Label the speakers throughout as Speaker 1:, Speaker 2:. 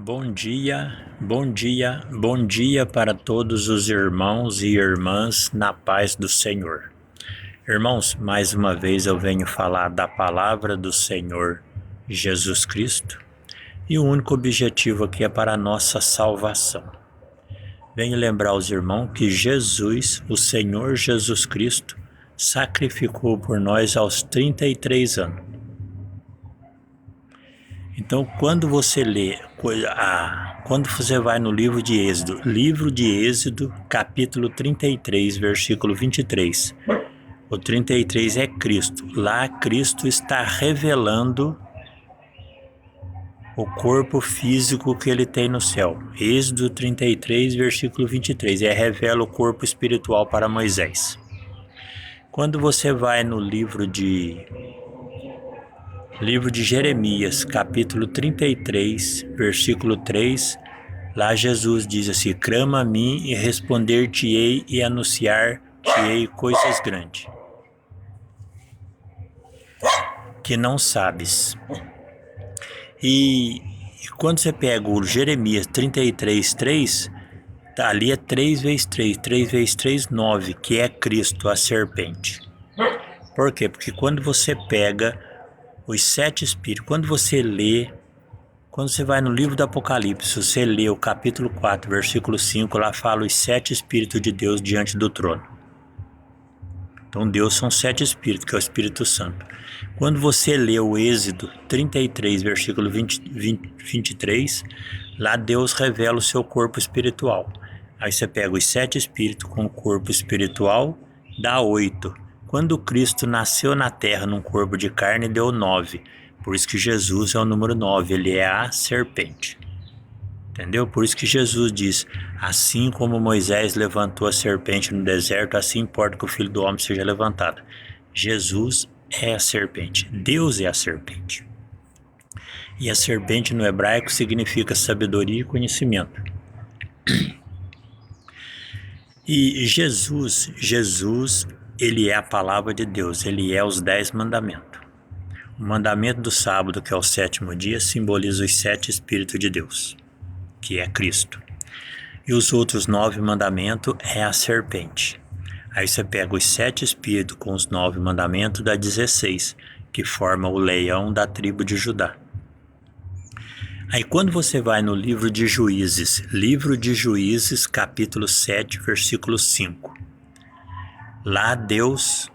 Speaker 1: Bom dia, bom dia, bom dia para todos os irmãos e irmãs na paz do Senhor. Irmãos, mais uma vez eu venho falar da palavra do Senhor Jesus Cristo e o único objetivo aqui é para a nossa salvação. Venho lembrar aos irmãos que Jesus, o Senhor Jesus Cristo, sacrificou por nós aos 33 anos. Então, quando você lê, quando você vai no livro de Êxodo, capítulo 33, versículo 23, o 33 é Cristo. Lá Cristo está revelando o corpo físico que ele tem no céu. Êxodo 33, versículo 23, revela o corpo espiritual para Moisés. Quando você vai no livro de Jeremias, capítulo 33, versículo 3, lá Jesus diz assim: clama a mim e responder-te-ei e anunciar-te-ei coisas grandes, que não sabes. E quando você pega o Jeremias 33, 3, ali é 3 vezes 3, 3 vezes 3, 9, que é Cristo, a serpente. Por quê? Porque quando você pega os 7 espíritos, quando você vai no livro do Apocalipse, você lê o capítulo 4, versículo 5, lá fala os 7 espíritos de Deus diante do trono. Então Deus são 7 espíritos, que é o Espírito Santo. Quando você lê o Êxodo 33, versículo 23, lá Deus revela o seu corpo espiritual. Aí você pega os 7 espíritos com o corpo espiritual, dá 8. Quando Cristo nasceu na terra num corpo de carne, deu 9. Por isso que Jesus é o número 9, ele é a serpente. Entendeu? Por isso que Jesus diz: assim como Moisés levantou a serpente no deserto, assim importa que o Filho do Homem seja levantado. Jesus é a serpente, Deus é a serpente. E a serpente no hebraico significa sabedoria e conhecimento. E Jesus, ele é a palavra de Deus, ele é os 10 mandamentos. O mandamento do sábado, que é o 7º dia, simboliza os 7 Espíritos de Deus, que é Cristo. E os outros 9 mandamentos é a serpente. Aí você pega os 7 Espíritos com os 9 mandamentos, dá 16, que forma o leão da tribo de Judá. Aí quando você vai no livro de Juízes, capítulo 7, versículo 5, lá Deus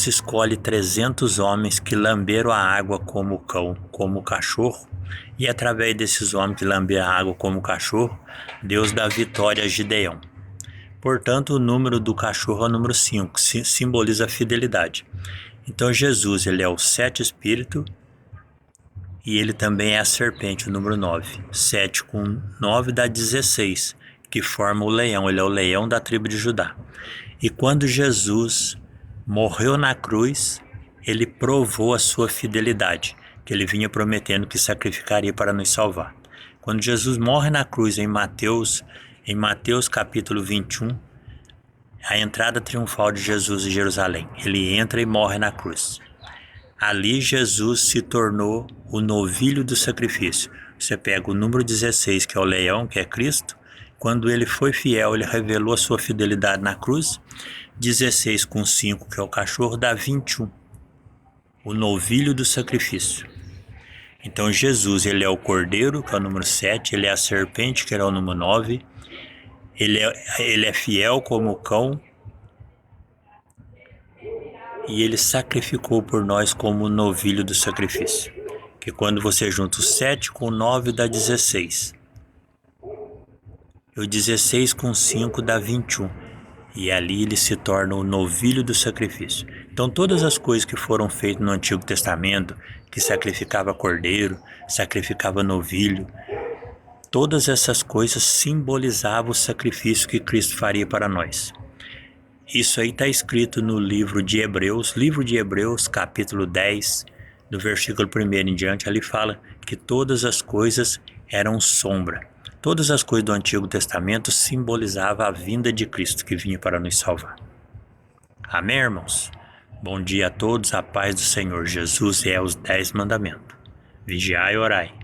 Speaker 1: escolhe 300 homens que lamberam a água como o cão, como o cachorro, e através desses homens que lamberam a água como o cachorro, Deus dá vitória a Gideão. Portanto, o número do cachorro é o número 5, simboliza a fidelidade. Então Jesus, ele é o 7 espírito e ele também é a serpente, o número 9. 7 com 9 dá 16, que forma o leão, ele é o leão da tribo de Judá. E quando Jesus morreu na cruz, ele provou a sua fidelidade, que ele vinha prometendo que sacrificaria para nos salvar. Quando Jesus morre na cruz em Mateus capítulo 21, a entrada triunfal de Jesus em Jerusalém, ele entra e morre na cruz. Ali Jesus se tornou o novilho do sacrifício. Você pega o número 16, que é o leão, que é Cristo. Quando ele foi fiel, ele revelou a sua fidelidade na cruz. 16 com 5, que é o cachorro, dá 21. O novilho do sacrifício. Então Jesus, ele é o cordeiro, que é o número 7. Ele é a serpente, que é o número 9. Ele é fiel como o cão. E ele sacrificou por nós como o novilho do sacrifício. Que quando você junta o 7 com 9 dá 16. E o 16 com 5 dá 21. E ali ele se torna o novilho do sacrifício. Então todas as coisas que foram feitas no Antigo Testamento, que sacrificava cordeiro, sacrificava novilho, todas essas coisas simbolizavam o sacrifício que Cristo faria para nós. Isso aí está escrito no livro de Hebreus, capítulo 10, do versículo 1 em diante, ali fala que todas as coisas eram sombra. Todas as coisas do Antigo Testamento simbolizavam a vinda de Cristo que vinha para nos salvar. Amém, irmãos? Bom dia a todos, a paz do Senhor Jesus é os 10 mandamentos. Vigiai e orai.